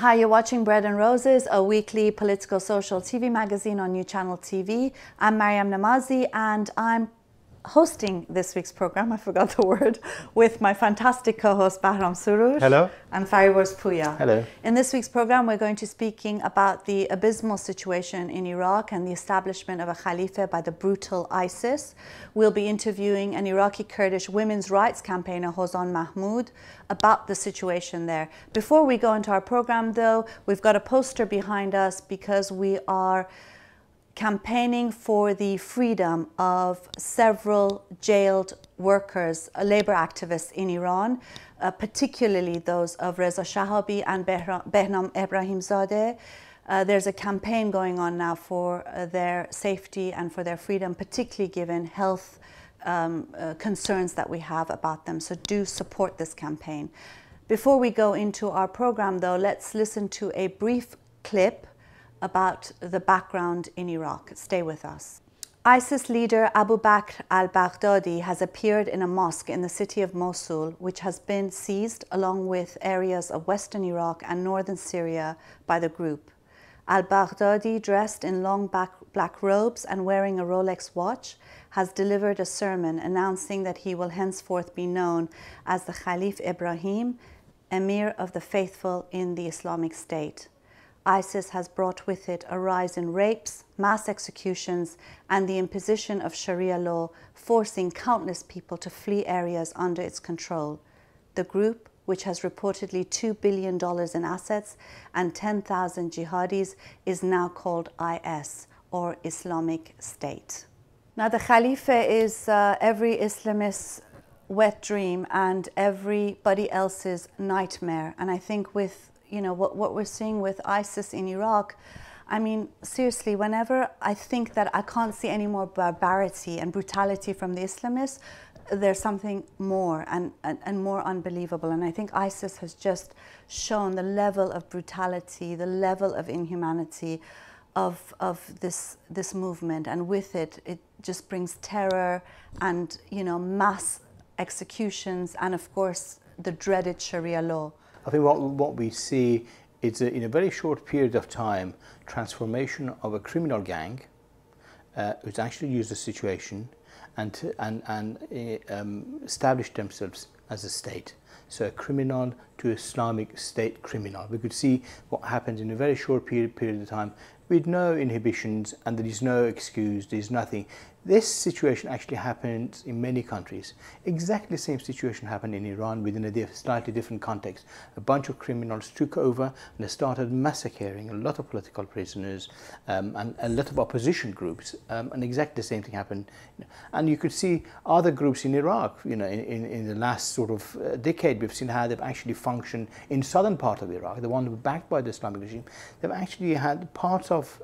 Hi, you're watching Bread and Roses, a weekly political social TV magazine on New Channel TV. I'm Mariam Namazi and I'm hosting this week's program, I forgot the word, with my fantastic co-host Bahram Surush. Hello. And Fariborz Pooya. Hello. In this week's program, we're going to be speaking about the abysmal situation in Iraq and the establishment of a Khalifa by the brutal ISIS. We'll be interviewing an Iraqi Kurdish women's rights campaigner, Hozan Mahmoud, about the situation there. Before we go into our program, though, we've got a poster behind us because we are campaigning for the freedom of several jailed workers, labor activists in Iran, particularly those of Reza Shahabi and Behnam Ebrahimzadeh. There's a campaign going on now for their safety and for their freedom, particularly given health concerns that we have about them. So do support this campaign. Before we go into our program, though, let's listen to a brief clip about the background in Iraq. Stay with us. ISIS leader Abu Bakr al-Baghdadi has appeared in a mosque in the city of Mosul, which has been seized along with areas of western Iraq and northern Syria by the group. Al-Baghdadi, dressed in long black robes and wearing a Rolex watch, has delivered a sermon announcing that he will henceforth be known as the Khalif Ibrahim, Emir of the Faithful in the Islamic State. ISIS has brought with it a rise in rapes, mass executions, and the imposition of Sharia law, forcing countless people to flee areas under its control. The group, which has reportedly $2 billion in assets and 10,000 jihadis, is now called IS, or Islamic State. Now, the Khalifa is every Islamist's wet dream and everybody else's nightmare. And I think with what we're seeing with ISIS in Iraq, I mean, seriously, whenever I think that I can't see any more barbarity and brutality from the Islamists, there's something more and more unbelievable. And I think ISIS has just shown the level of brutality, the level of inhumanity of this movement. And with it, it just brings terror and, mass executions and, of course, the dreaded Sharia law. I think what we see is, in a very short period of time, transformation of a criminal gang who's actually used the situation and established themselves as a state. So a criminal to Islamic State criminal. We could see what happened in a very short period of time with no inhibitions, and there is no excuse, there is nothing. This situation actually happened in many countries. Exactly the same situation happened in Iran within a slightly different context. A bunch of criminals took over and they started massacring a lot of political prisoners and a lot of opposition groups. And exactly the same thing happened. And you could see other groups in Iraq, in the last sort of decade, we've seen how they've actually functioned in southern part of Iraq, the one that were backed by the Islamic regime. They've actually had parts of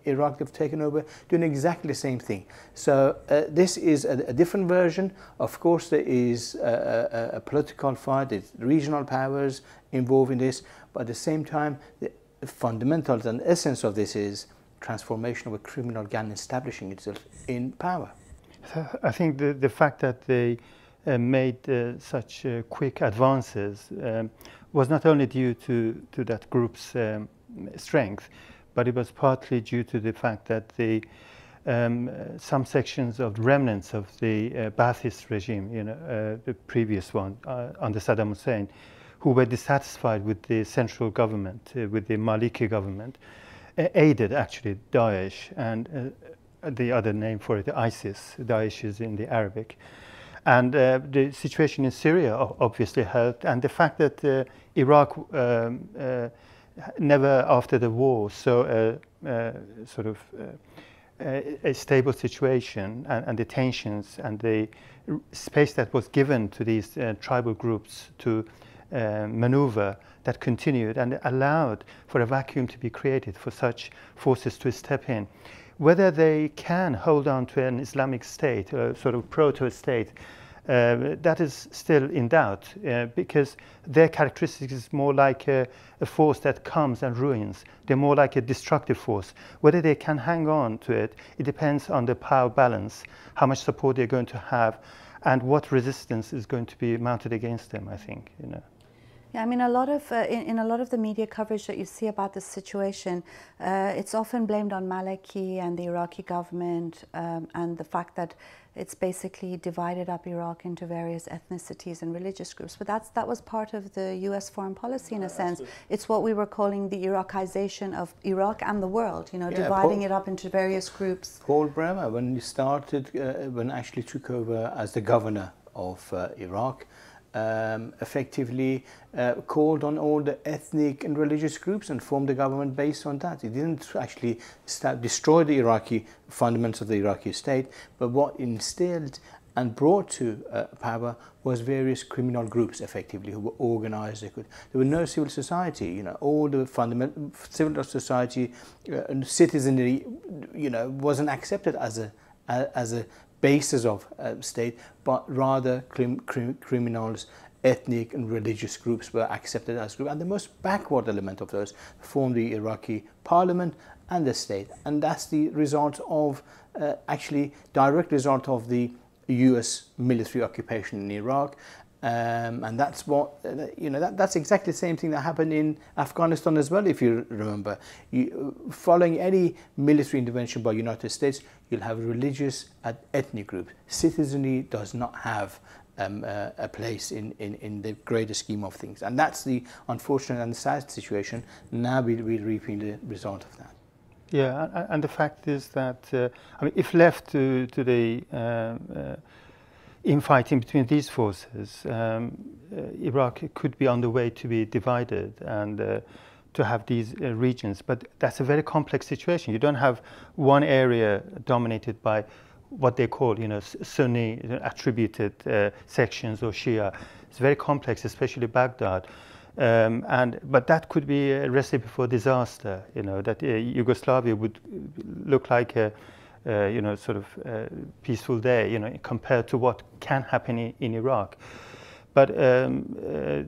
Iraq they've taken over doing exactly the same thing. So this is a different version. Of course, there is a political fight, there's regional powers involved in this, but at the same time, the fundamentals and essence of this is transformation of a criminal gang establishing itself in power. I think the fact that they made such quick advances was not only due to that group's strength, but it was partly due to the fact that some sections of remnants of the Ba'athist regime, the previous one under Saddam Hussein, who were dissatisfied with the central government, with the Maliki government, aided actually Daesh, and the other name for it, ISIS. Daesh is in the Arabic. And the situation in Syria obviously helped, and the fact that Iraq never after the war saw sort of a stable situation, and the tensions and the space that was given to these tribal groups to maneuver, that continued and allowed for a vacuum to be created for such forces to step in. Whether they can hold on to an Islamic State, a sort of proto-state, that is still in doubt, because their characteristics is more like a force that comes and ruins. They're more like a destructive force. Whether they can hang on to it, it depends on the power balance, how much support they're going to have, and what resistance is going to be mounted against them, I think. Yeah, I mean, a lot of in a lot of the media coverage that you see about this situation, it's often blamed on Maliki and the Iraqi government, and the fact that it's basically divided up Iraq into various ethnicities and religious groups. But that was part of the U.S. foreign policy in a sense. It's what we were calling the Iraqization of Iraq and the world. You know, dividing it up into various groups. Paul Bremer, when he started, when actually took over as the governor of Iraq, effectively called on all the ethnic and religious groups and formed a government based on that. He didn't actually destroy the Iraqi fundamentals of the Iraqi state, but what instilled and brought to power was various criminal groups, effectively, who were organized. There were no civil society. You know, all the fundamental civil society and citizenry, you know, wasn't accepted as a basis of state, but rather criminals, ethnic and religious groups were accepted as groups, and the most backward element of those formed the Iraqi parliament and the state, and that's the result of actually direct result of the US military occupation in Iraq. And that's what, you know, that's exactly the same thing that happened in Afghanistan as well, if you remember. Following any military intervention by the United States, you'll have religious and ethnic groups. Citizenry does not have a place in the greater scheme of things. And that's the unfortunate and sad situation. Now we're reaping the result of that. Yeah, and the fact is that, I mean, if left to the infighting between these forces, Iraq could be on the way to be divided and to have these regions. But that's a very complex situation. You don't have one area dominated by what they call, you know, Sunni attributed sections or Shia. It's very complex, especially Baghdad. But that could be a recipe for disaster. You know, that Yugoslavia would look like a you know, sort of peaceful day, you know, compared to what can happen in Iraq. But as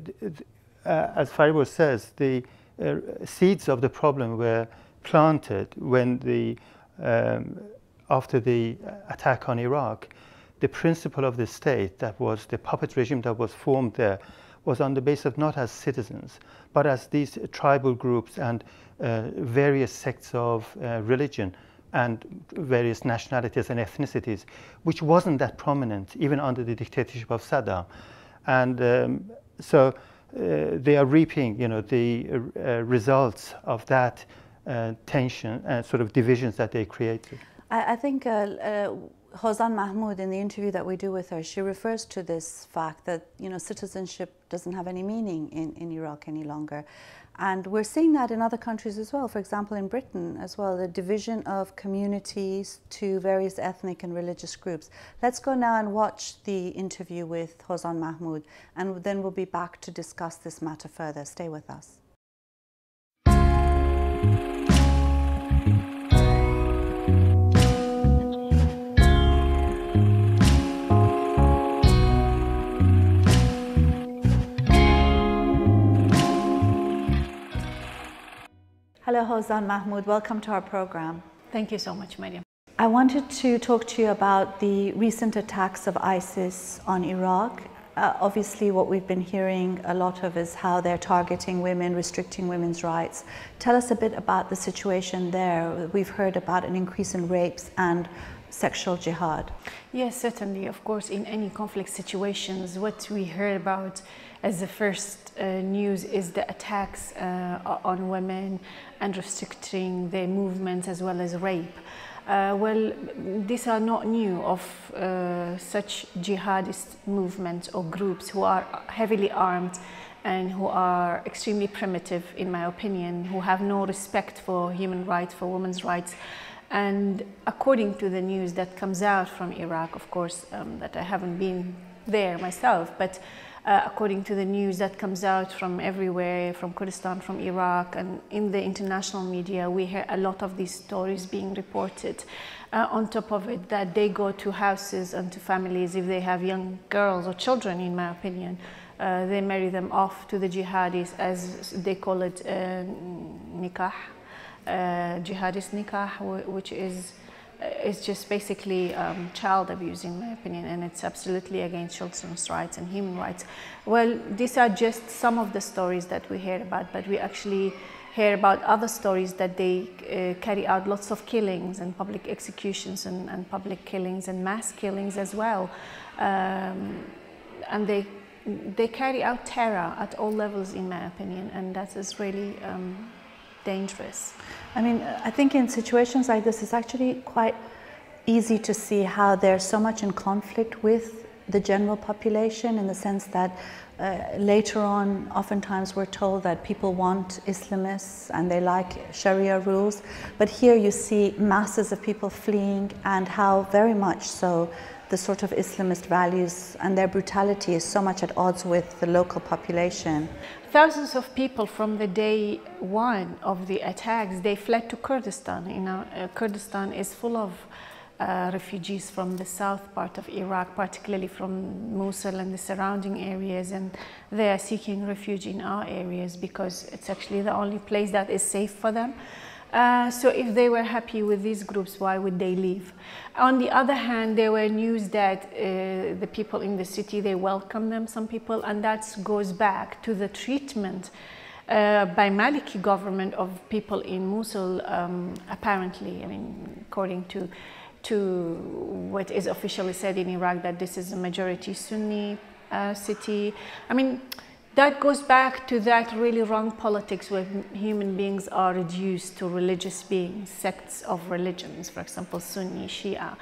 Fariborz says, the seeds of the problem were planted when after the attack on Iraq, the principle of the state, that was the puppet regime that was formed there, was on the basis of not as citizens, but as these tribal groups and various sects of religion and various nationalities and ethnicities, which wasn't that prominent even under the dictatorship of Saddam. And so they are reaping, you know, the results of that tension and sort of divisions that they created. I think Hossan Mahmoud, in the interview that we do with her, she refers to this fact that, you know, citizenship doesn't have any meaning in Iraq any longer. And we're seeing that in other countries as well. For example, in Britain as well, the division of communities to various ethnic and religious groups. Let's go now and watch the interview with Hossan Mahmoud, and then we'll be back to discuss this matter further. Stay with us. Hello, Hossan Mahmoud. Welcome to our program. Thank you so much, Mariam. I wanted to talk to you about the recent attacks of ISIS on Iraq. Obviously, what we've been hearing a lot of is how they're targeting women, restricting women's rights. Tell us a bit about the situation there. We've heard about an increase in rapes and sexual jihad. Yes, certainly. Of course, in any conflict situations, what we heard about as the first news is the attacks on women and restricting their movements as well as rape. Well, these are not new of such jihadist movements or groups who are heavily armed and who are extremely primitive, in my opinion, who have no respect for human rights, for women's rights. And according to the news that comes out from Iraq, of course, that I haven't been there myself, but according to the news that comes out from everywhere, from Kurdistan, from Iraq, and in the international media, we hear a lot of these stories being reported. On top of it, that they go to houses and to families, if they have young girls or children, in my opinion, they marry them off to the jihadis, as they call it, nikah, jihadist nikah, which is is just basically child abuse, in my opinion, and it's absolutely against children's rights and human rights. Well, these are just some of the stories that we hear about, but we actually hear about other stories that they carry out lots of killings and public executions and public killings and mass killings as well. And they carry out terror at all levels, in my opinion, and that is really dangerous. I mean, I think in situations like this, it's actually quite easy to see how they're so much in conflict with the general population, in the sense that later on, oftentimes we're told that people want Islamists and they like Sharia rules, but here you see masses of people fleeing, and how very much so the sort of Islamist values and their brutality is so much at odds with the local population. Thousands of people from the day one of the attacks, they fled to Kurdistan. You know, Kurdistan is full of refugees from the south part of Iraq, particularly from Mosul and the surrounding areas, and they are seeking refuge in our areas because it's actually the only place that is safe for them. So if they were happy with these groups, why would they leave? On the other hand, there were news that the people in the city, they welcome them, some people, and that goes back to the treatment by Maliki government of people in Mosul, apparently. I mean, according to what is officially said in Iraq, that this is a majority Sunni city. I mean, that goes back to that really wrong politics where human beings are reduced to religious beings, sects of religions, for example, Sunni, Shia.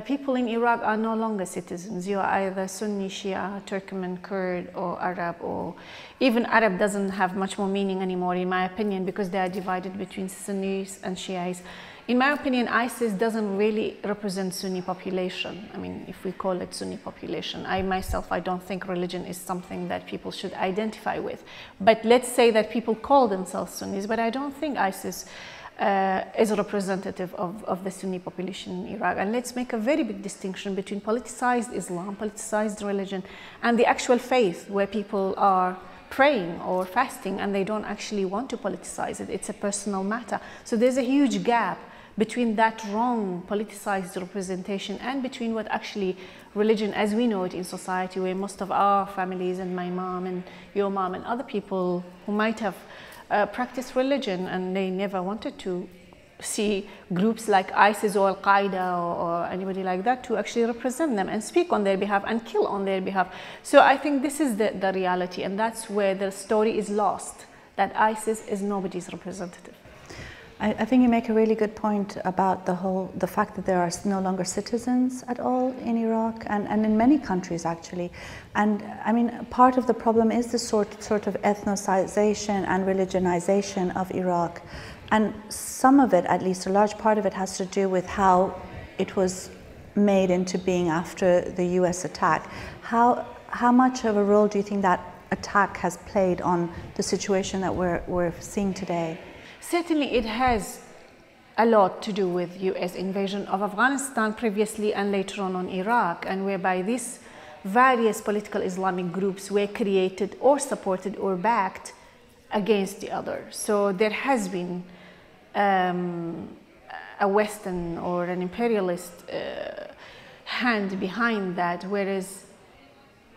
People in Iraq are no longer citizens. You are either Sunni, Shia, Turkmen, Kurd, or Arab, or even Arab doesn't have much more meaning anymore, in my opinion, because they are divided between Sunnis and Shiites. In my opinion, ISIS doesn't really represent Sunni population. I mean, if we call it Sunni population, I don't think religion is something that people should identify with. But let's say that people call themselves Sunnis, but I don't think ISIS is a representative of the Sunni population in Iraq. And let's make a very big distinction between politicized Islam, politicized religion, and the actual faith where people are praying or fasting and they don't actually want to politicize it. It's a personal matter. So there's a huge gap between that wrong politicized representation and between what actually religion as we know it in society, where most of our families and my mom and your mom and other people who might have practiced religion and they never wanted to see groups like ISIS or Al-Qaeda or anybody like that to actually represent them and speak on their behalf and kill on their behalf. So I think this is the reality, and that's where the story is lost, that ISIS is nobody's representative. I think you make a really good point about the fact that there are no longer citizens at all in Iraq and in many countries actually. And I mean, part of the problem is the sort of ethnicization and religionization of Iraq. And some of it, at least a large part of it, has to do with how it was made into being after the US attack. How much of a role do you think that attack has played on the situation that we're seeing today? Certainly it has a lot to do with US invasion of Afghanistan previously and later on Iraq, and whereby these various political Islamic groups were created or supported or backed against the other. So there has been a Western or an imperialist hand behind that, whereas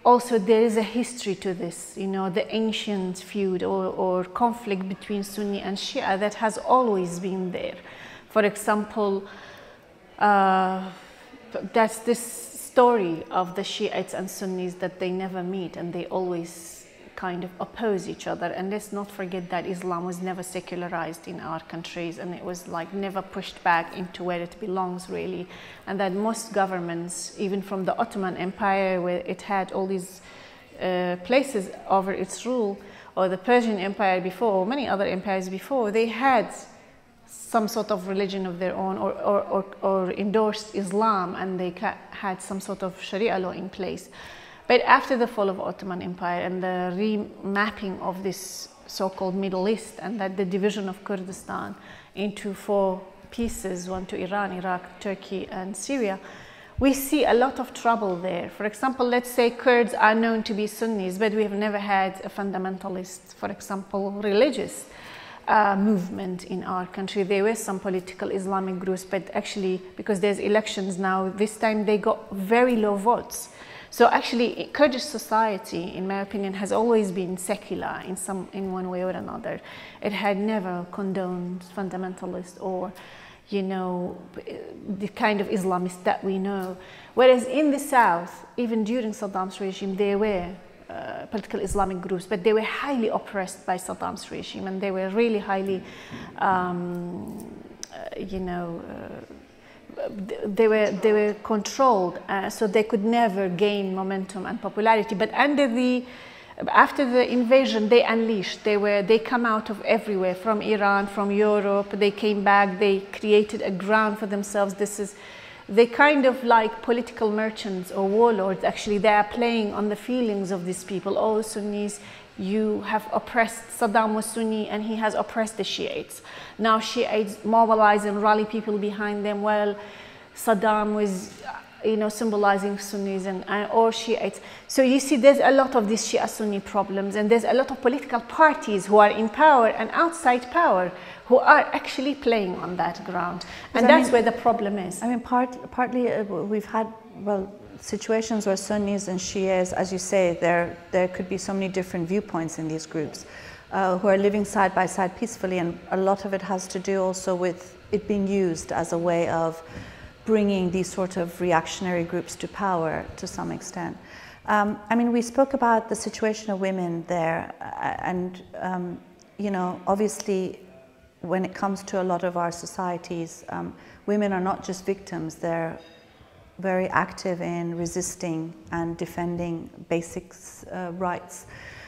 also there is a history to this, you know, the ancient feud or conflict between Sunni and Shia that has always been there. For example, that's this story of the Shiites and Sunnis that they never meet and they always kind of oppose each other. And let's not forget that Islam was never secularized in our countries, and it was like never pushed back into where it belongs really. And that most governments, even from the Ottoman Empire, where it had all these places over its rule, or the Persian Empire before, or many other empires before, they had some sort of religion of their own or endorsed Islam, and they had some sort of Sharia law in place. But after the fall of Ottoman Empire and the remapping of this so-called Middle East, and that the division of Kurdistan into 4 pieces, one to Iran, Iraq, Turkey, and Syria, we see a lot of trouble there. For example, let's say Kurds are known to be Sunnis, but we have never had a fundamentalist, for example, religious movement in our country. There were some political Islamic groups, but actually, because there's elections now, this time they got very low votes. So actually, Kurdish society, in my opinion, has always been secular in one way or another. It had never condoned fundamentalist or, you know, the kind of Islamists that we know. Whereas in the south, even during Saddam's regime, there were political Islamic groups, but they were highly oppressed by Saddam's regime, and they were really highly, you know, they were controlled, so they could never gain momentum and popularity. But after the invasion, they unleashed. They come out of everywhere, from Iran, from Europe. They came back. They created a ground for themselves. They kind of like political merchants or warlords. Actually, they are playing on the feelings of these people. Oh, Sunnis, you have oppressed. Saddam was Sunni and he has oppressed the Shiites. Now Shiites mobilize and rally people behind them. Well, Saddam was, you know, symbolizing Sunnis or Shiites. So you see, there's a lot of these Shia-Sunni problems, and there's a lot of political parties who are in power and outside power who are actually playing on that ground. And that's where the problem is. I mean, partly we've had, well, situations where Sunnis and Shias, as you say, there could be so many different viewpoints in these groups who are living side by side peacefully, and a lot of it has to do also with it being used as a way of bringing these sort of reactionary groups to power to some extent. I mean, we spoke about the situation of women there, and you know, obviously, when it comes to a lot of our societies, women are not just victims, they're very active in resisting and defending basic rights.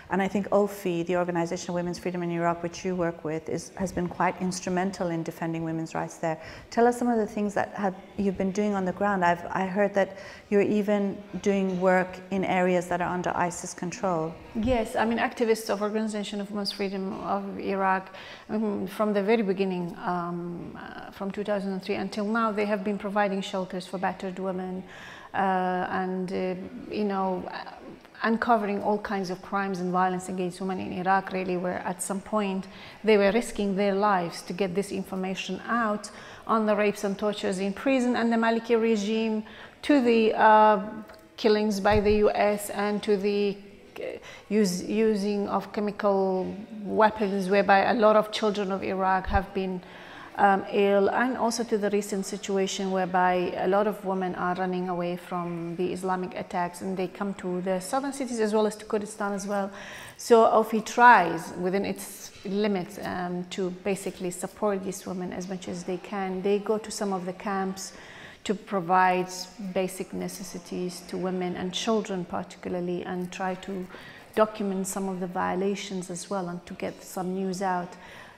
And I think OFI, the Organization of Women's Freedom in Iraq, which you work with, has been quite instrumental in defending women's rights there. Tell us some of the things that you've been doing on the ground. I heard that you're even doing work in areas that are under ISIS control. Yes, I mean, activists of Organization of Women's Freedom of Iraq, from the very beginning, from 2003 until now, they have been providing shelters for battered women and, you know, uncovering all kinds of crimes and violence against women in Iraq, really, where at some point they were risking their lives to get this information out on the rapes and tortures in prison and the Maliki regime, to the killings by the US, and to the using of chemical weapons, whereby a lot of children of Iraq have been ill, and also to the recent situation whereby a lot of women are running away from the Islamic attacks, and they come to the southern cities as well as to Kurdistan as well. So OFI tries within its limits to basically support these women as much as they can. They go to some of the camps to provide basic necessities to women and children particularly, and try to document some of the violations as well, and to get some news out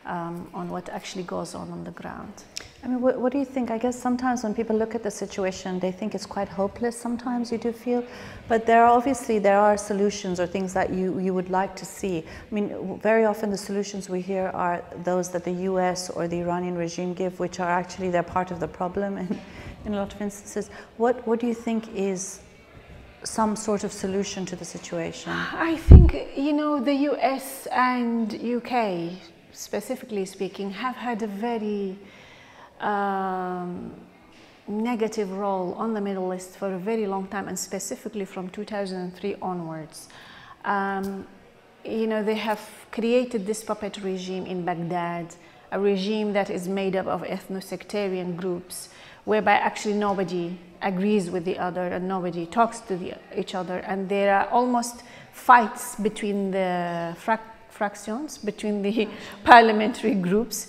on what actually goes on the ground. I mean, what do you think? I guess sometimes when people look at the situation, they think it's quite hopeless sometimes, you do feel, but there are solutions or things that you would like to see. I mean, very often the solutions we hear are those that the US or the Iranian regime give, which are actually, they're part of the problem in a lot of instances. What do you think is some sort of solution to the situation? I think, you know, the US and UK, specifically speaking, have had a very negative role on the Middle East for a very long time, and specifically from 2003 onwards. You know, they have created this puppet regime in Baghdad, a regime that is made up of ethno-sectarian groups, whereby actually nobody agrees with the other and nobody talks to each other, and there are almost fights between the fractions, between the parliamentary groups,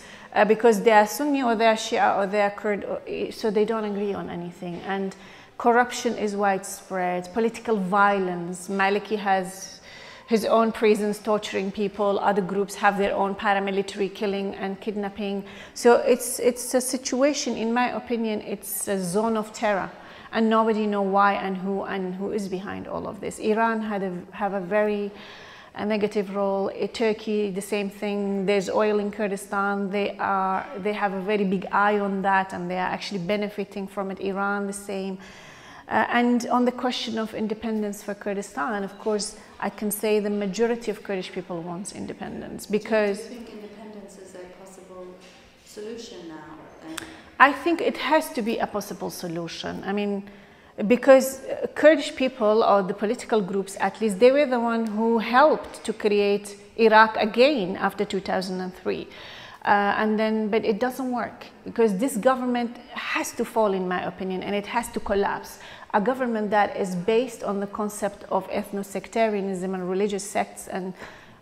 because they are Sunni or they are Shia or they are Kurd, so they don't agree on anything. And corruption is widespread, political violence. Maliki has his own prisons torturing people, other groups have their own paramilitary killing and kidnapping. So it's a situation, in my opinion, it's a zone of terror, and nobody knows why and who is behind all of this. Iran have a very negative role. Turkey, the same thing. There's oil in Kurdistan. They have a very big eye on that, and they are actually benefiting from it. Iran, the same. And on the question of independence for Kurdistan, of course, I can say the majority of Kurdish people wants independence, because... Do you think independence is a solution now? I think it has to be a possible solution. I mean, because Kurdish people, or the political groups at least, they were the one who helped to create Iraq again after 2003. But it doesn't work, because this government has to fall, in my opinion, and it has to collapse. A government that is based on the concept of ethno-sectarianism and religious sects and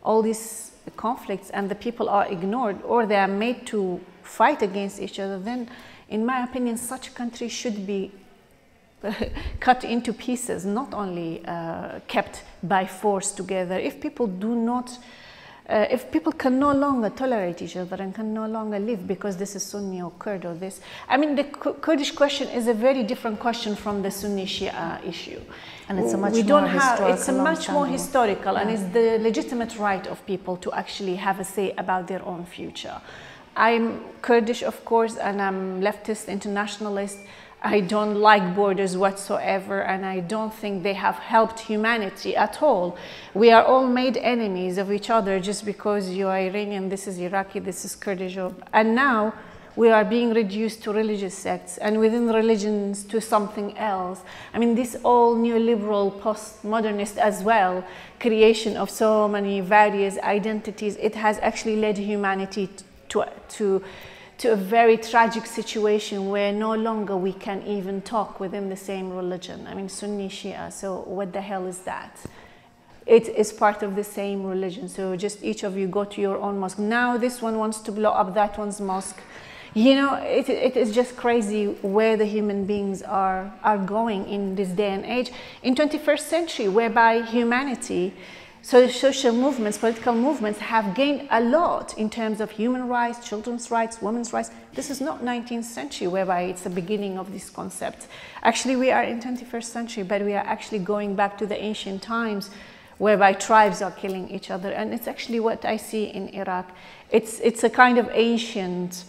all these conflicts, and the people are ignored or they are made to fight against each other, then in my opinion such a country should be cut into pieces, not only kept by force together. If people do not, if people can no longer tolerate each other and can no longer live because this is Sunni or Kurd or this, I mean, the Kurdish question is a very different question from the Sunni Shia issue. And it's a much we more don't have, historical. it's a much more historical, yeah. and it's the legitimate right of people to actually have a say about their own future. I'm Kurdish, of course, and I'm leftist, internationalist. I don't like borders whatsoever, and I don't think they have helped humanity at all. We are all made enemies of each other just because you are Iranian, this is Iraqi, this is Kurdish. And now we are being reduced to religious sects, and within religions to something else. I mean, this all neoliberal, postmodernist as well, creation of so many various identities, it has actually led humanity to a very tragic situation where no longer we can even talk within the same religion. I mean, Sunni, Shia, so what the hell is that? It is part of the same religion, so just each of you go to your own mosque. Now this one wants to blow up that one's mosque. You know, it is just crazy where the human beings are going in this day and age. In 21st century, whereby humanity, so social movements, political movements have gained a lot in terms of human rights, children's rights, women's rights. This is not 19th century whereby it's the beginning of this concept. Actually, we are in 21st century, but we are actually going back to the ancient times whereby tribes are killing each other. And it's actually what I see in Iraq. It's a kind of ancient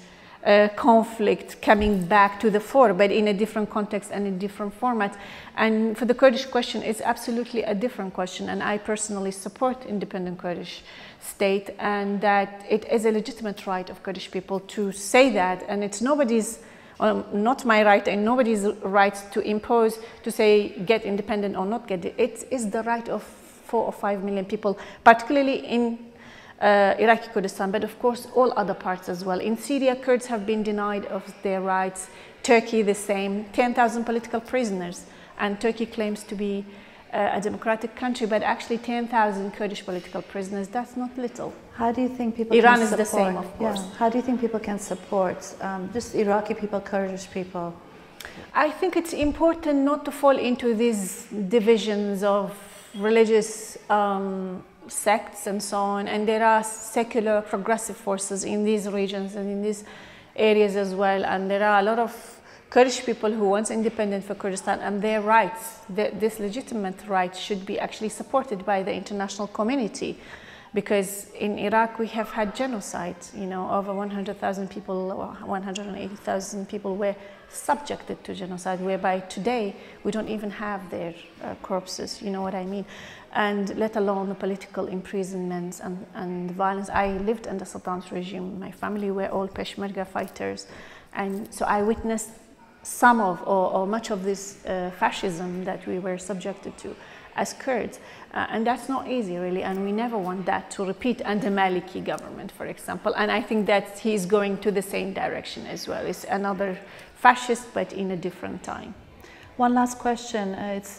conflict coming back to the fore, but in a different context and in different format. And for the Kurdish question, it's absolutely a different question. And I personally support independent Kurdish state, and that it is a legitimate right of Kurdish people to say that. And it's nobody's, not my right and nobody's right to impose, to say get independent or not get it. It is the right of 4 or 5 million people, particularly in Iraqi Kurdistan, but of course all other parts as well. In Syria, Kurds have been denied of their rights. Turkey the same, 10,000 political prisoners, and Turkey claims to be a democratic country, but actually 10,000 Kurdish political prisoners, that's not little. How do you think people Iran can is support, the same, of course. Yeah. How do you think people can support just Iraqi people, Kurdish people? I think it's important not to fall into these divisions of religious sects and so on, and there are secular progressive forces in these regions and in these areas as well, and there are a lot of Kurdish people who want independence for Kurdistan, and their rights, this legitimate right, should be actually supported by the international community, because in Iraq we have had genocide. You know, over 100,000 people or 180,000 people were subjected to genocide, whereby today we don't even have their corpses, you know what I mean, and let alone the political imprisonments and violence. I lived under Saddam's regime. My family were all Peshmerga fighters, and so I witnessed some of or much of this fascism that we were subjected to as Kurds, and that's not easy really, and we never want that to repeat under Maliki government, for example, and I think that he's going to the same direction as well. It's another fascist, but in a different time. One last question. It's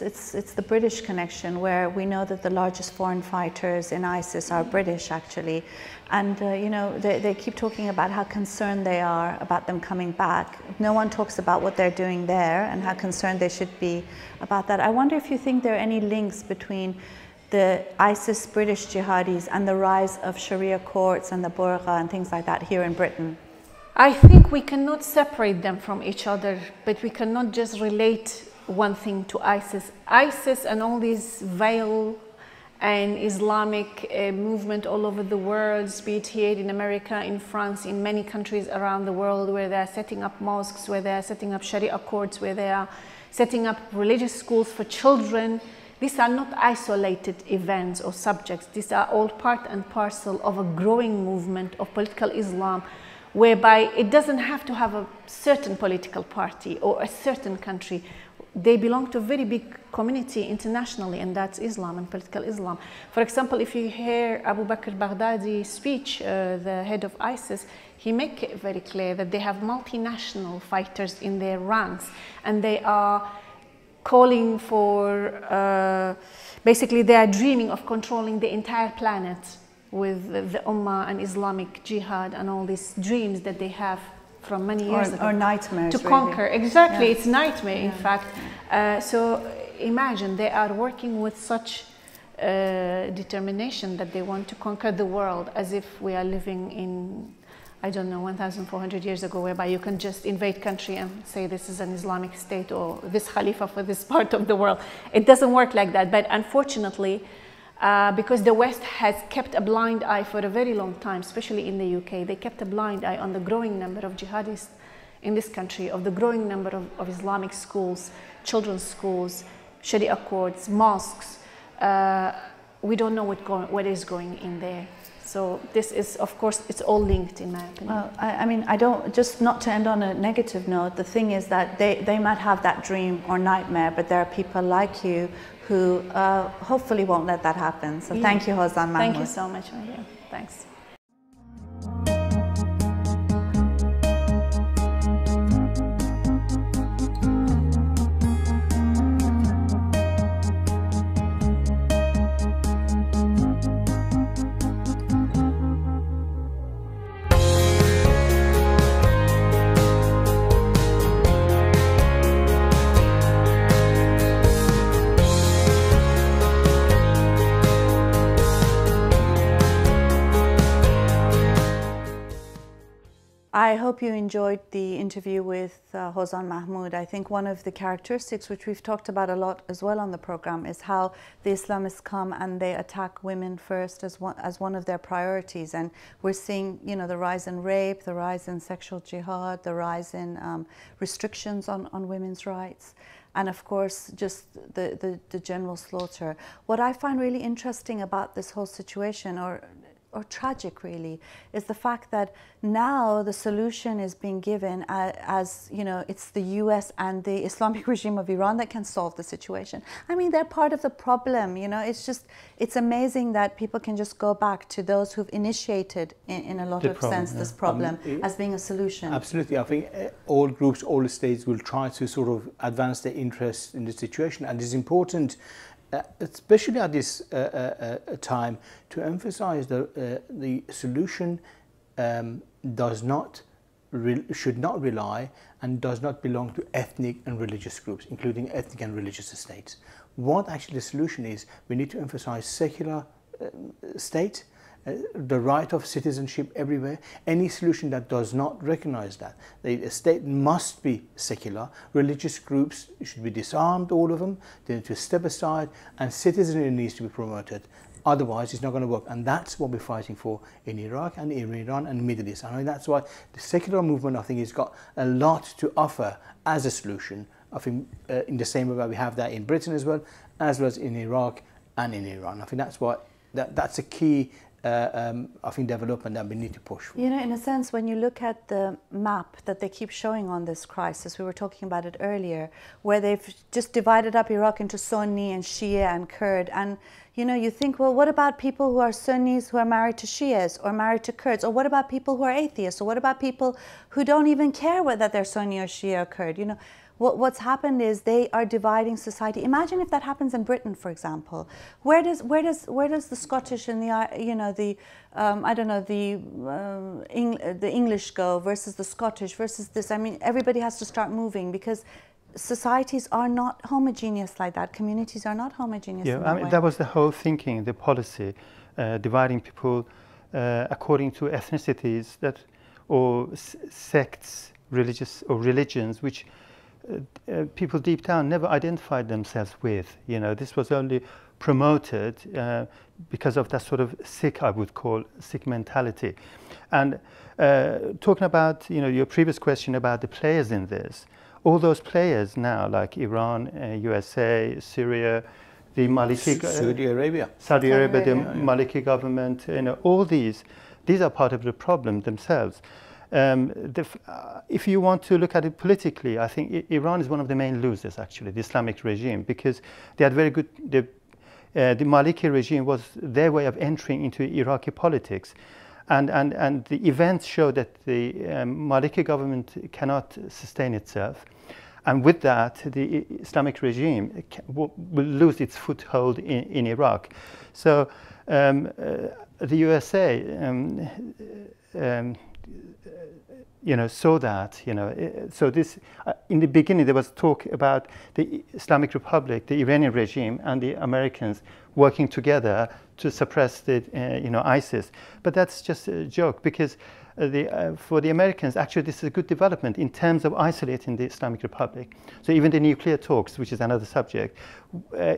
the British connection, where we know that the largest foreign fighters in ISIS are British, actually. And, you know, they keep talking about how concerned they are about them coming back. No one talks about what they're doing there and how concerned they should be about that. I wonder if you think there are any links between the ISIS British jihadis and the rise of Sharia courts and the burqa and things like that here in Britain. I think we cannot separate them from each other, but we cannot just relate one thing to ISIS. ISIS and all these veil and Islamic movement all over the world, be it here in America, in France, in many countries around the world, where they are setting up mosques, where they are setting up Sharia courts, where they are setting up religious schools for children. These are not isolated events or subjects. These are all part and parcel of a growing movement of political Islam, whereby it doesn't have to have a certain political party or a certain country. They belong to a very big community internationally, and that's Islam and political Islam. For example, if you hear Abu Bakr Baghdadi's speech, the head of ISIS, he make it very clear that they have multinational fighters in their ranks, and they are calling for, basically they are dreaming of controlling the entire planet with the Ummah and Islamic Jihad and all these dreams that they have from many years ago. Or nightmares, to really. Conquer, exactly, Yeah. it's nightmare in Yeah. fact. So imagine they are working with such determination that they want to conquer the world, as if we are living in, I don't know, 1,400 years ago, whereby you can just invade country and say this is an Islamic state or this Khalifa for this part of the world. It doesn't work like that, but unfortunately, because the West has kept a blind eye for a very long time, especially in the UK, they kept a blind eye on the growing number of jihadists in this country, of the growing number of Islamic schools, children's schools, Sharia courts, mosques. We don't know what is going in there. So this is, of course, it's all linked in my opinion. Well, I mean, I don't, just not to end on a negative note, the thing is that they might have that dream or nightmare, but there are people like you who hopefully won't let that happen. So thank you, Hozan Mahmoud. Thank you so much, Maria. Thanks. I hope you enjoyed the interview with Hozan Mahmoud. I think one of the characteristics which we've talked about a lot as well on the program is how the Islamists come and they attack women first as one of their priorities. And we're seeing, you know, the rise in rape, the rise in sexual jihad, the rise in restrictions on women's rights, and of course just the general slaughter. What I find really interesting about this whole situation, or tragic really, is the fact that now the solution is being given as, you know, it's the US and the Islamic regime of Iran that can solve the situation. I mean, they're part of the problem, you know. It's amazing that people can just go back to those who've initiated in a lot of sense this problem as being a solution. Absolutely. I think all groups, all the states will try to sort of advance their interests in the situation, and it's important, especially at this time, to emphasize that the solution should not rely and does not belong to ethnic and religious groups, including ethnic and religious states. What actually the solution is, we need to emphasize secular state, the right of citizenship everywhere. Any solution that does not recognize that, the state must be secular, religious groups should be disarmed, all of them, they need to step aside, and citizenry needs to be promoted. Otherwise, it's not going to work. And that's what we're fighting for in Iraq and in Iran and the Middle East. I mean, that's why the secular movement, I think, has got a lot to offer as a solution. I think in the same way we have that in Britain as well as in Iraq and in Iran. I think that's why that's a key I think development that we need to push for. You know, in a sense, when you look at the map that they keep showing on this crisis, we were talking about it earlier, where they've just divided up Iraq into Sunni and Shia and Kurd. And, you know, you think, well, what about people who are Sunnis who are married to Shias or married to Kurds? Or what about people who are atheists? Or what about people who don't even care whether they're Sunni or Shia or Kurd? You know, what's happened is they are dividing society. Imagine if that happens in Britain, for example. Where does the Scottish and the, you know, the I don't know, the English go versus the Scottish versus this? I mean, everybody has to start moving because societies are not homogeneous like that. Communities are not homogeneous. Yeah, I mean, that was the whole thinking, the policy, dividing people according to ethnicities or sects, religious or religions, which people deep down never identified themselves with. You know, this was only promoted because of that sort of sick, I would call, sick mentality. And talking about, you know, your previous question about the players in this, all those players now, like Iran, USA, Syria, the Maliki, Saudi Arabia, the Maliki government, you know, all these are part of the problem themselves. if you want to look at it politically, I think Iran is one of the main losers, actually, the Islamic regime, because they had very good, the Maliki regime was their way of entering into Iraqi politics. And the events show that the Maliki government cannot sustain itself. And with that, the Islamic regime will lose its foothold in Iraq. So the USA saw that, so this, in the beginning there was talk about the Islamic Republic, the Iranian regime, and the Americans working together to suppress the, ISIS. But that's just a joke, because for the Americans, actually this is a good development in terms of isolating the Islamic Republic. So even the nuclear talks, which is another subject,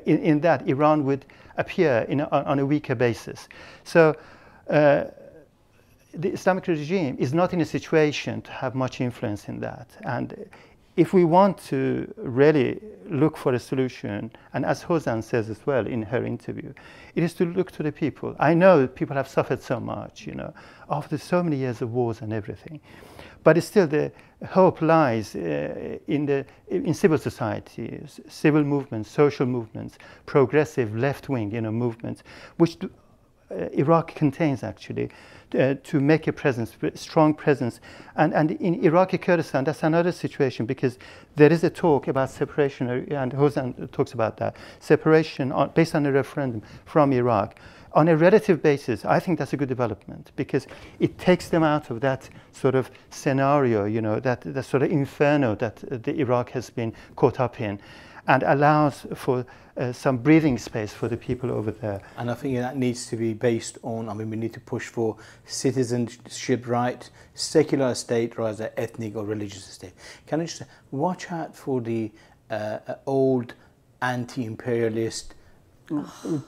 in that Iran would appear on a weaker basis. So the Islamic regime is not in a situation to have much influence in that. And if we want to really look for a solution, and as Hozan says as well in her interview, it is to look to the people. I know people have suffered so much, after so many years of wars and everything. But still the hope lies in civil society, civil movements, social movements, progressive left-wing movements, which Iraq contains actually, to make a presence, strong presence. And in Iraqi Kurdistan, that's another situation, because there is a talk about separation, and Hozan talks about that, separation based on a referendum from Iraq. On a relative basis, I think that's a good development, because it takes them out of that sort of scenario, that sort of inferno that the Iraq has been caught up in, and allows for some breathing space for the people over there. And I think that needs to be based on, we need to push for citizenship right, secular state rather than ethnic or religious state. Can I just say, watch out for the old anti-imperialist,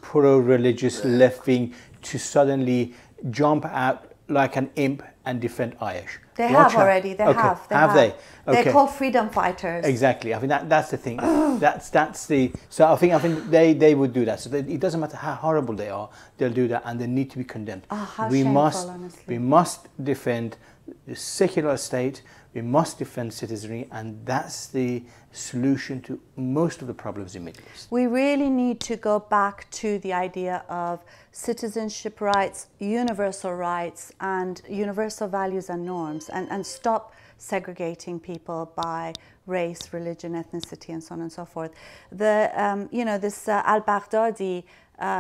pro-religious left wing to suddenly jump out like an imp and defend Aish. They have already. They have. Have they? Okay. They're called freedom fighters. Exactly. I think that's the thing. that's the. So I think they would do that. So it doesn't matter how horrible they are. They'll do that, and they need to be condemned. Oh, how shameful, honestly. We must defend the secular state. We must defend citizenry, and that's the solution to most of the problems in the Middle East. We really need to go back to the idea of citizenship rights, universal rights, and universal values and norms, and stop segregating people by race, religion, ethnicity, and so on and so forth. This al-Baghdadi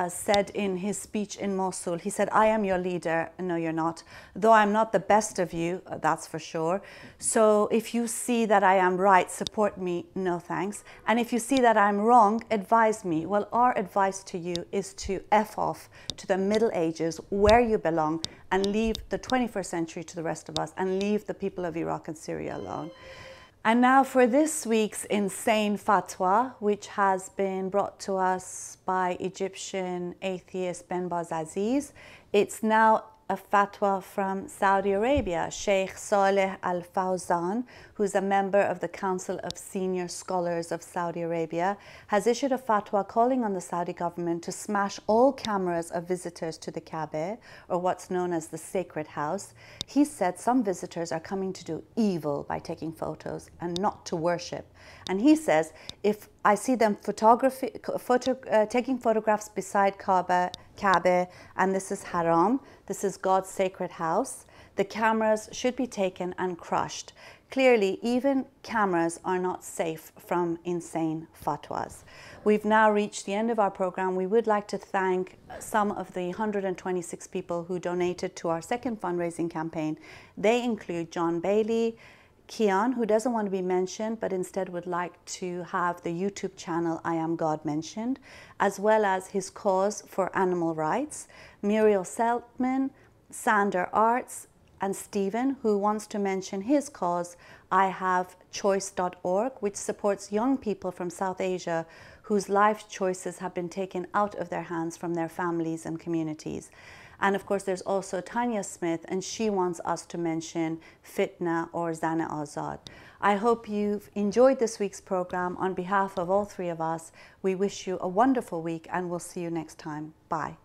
said in his speech in Mosul, he said, "I am your leader." No, you're not. Though I'm not the best of you, that's for sure. So if you see that I am right, support me. No, thanks. And if you see that I'm wrong, advise me. Well, our advice to you is to F off to the Middle Ages, where you belong, and leave the 21st century to the rest of us, and leave the people of Iraq and Syria alone. And now for this week's insane fatwa, which has been brought to us by Egyptian atheist Benbaz Aziz. It's now a fatwa from Saudi Arabia. Sheikh Saleh Al Fawzan, who's a member of the Council of Senior Scholars of Saudi Arabia, has issued a fatwa calling on the Saudi government to smash all cameras of visitors to the Kaaba, or what's known as the Sacred House. He said some visitors are coming to do evil by taking photos and not to worship. And he says, if I see them taking photographs beside Kaaba, and this is haram, this is God's sacred house, the cameras should be taken and crushed. Clearly, even cameras are not safe from insane fatwas. We've now reached the end of our program. We would like to thank some of the 126 people who donated to our second fundraising campaign. They include John Bailey, Kian, who doesn't want to be mentioned, but instead would like to have the YouTube channel I Am God mentioned, as well as his cause for animal rights, Muriel Seltman, Sander Arts, and Stephen, who wants to mention his cause, I Have Choice.org, which supports young people from South Asia whose life choices have been taken out of their hands from their families and communities. And of course, there's also Tanya Smith, and she wants us to mention Fitna or Zana Azad. I hope you've enjoyed this week's program. On behalf of all three of us, we wish you a wonderful week, and we'll see you next time. Bye.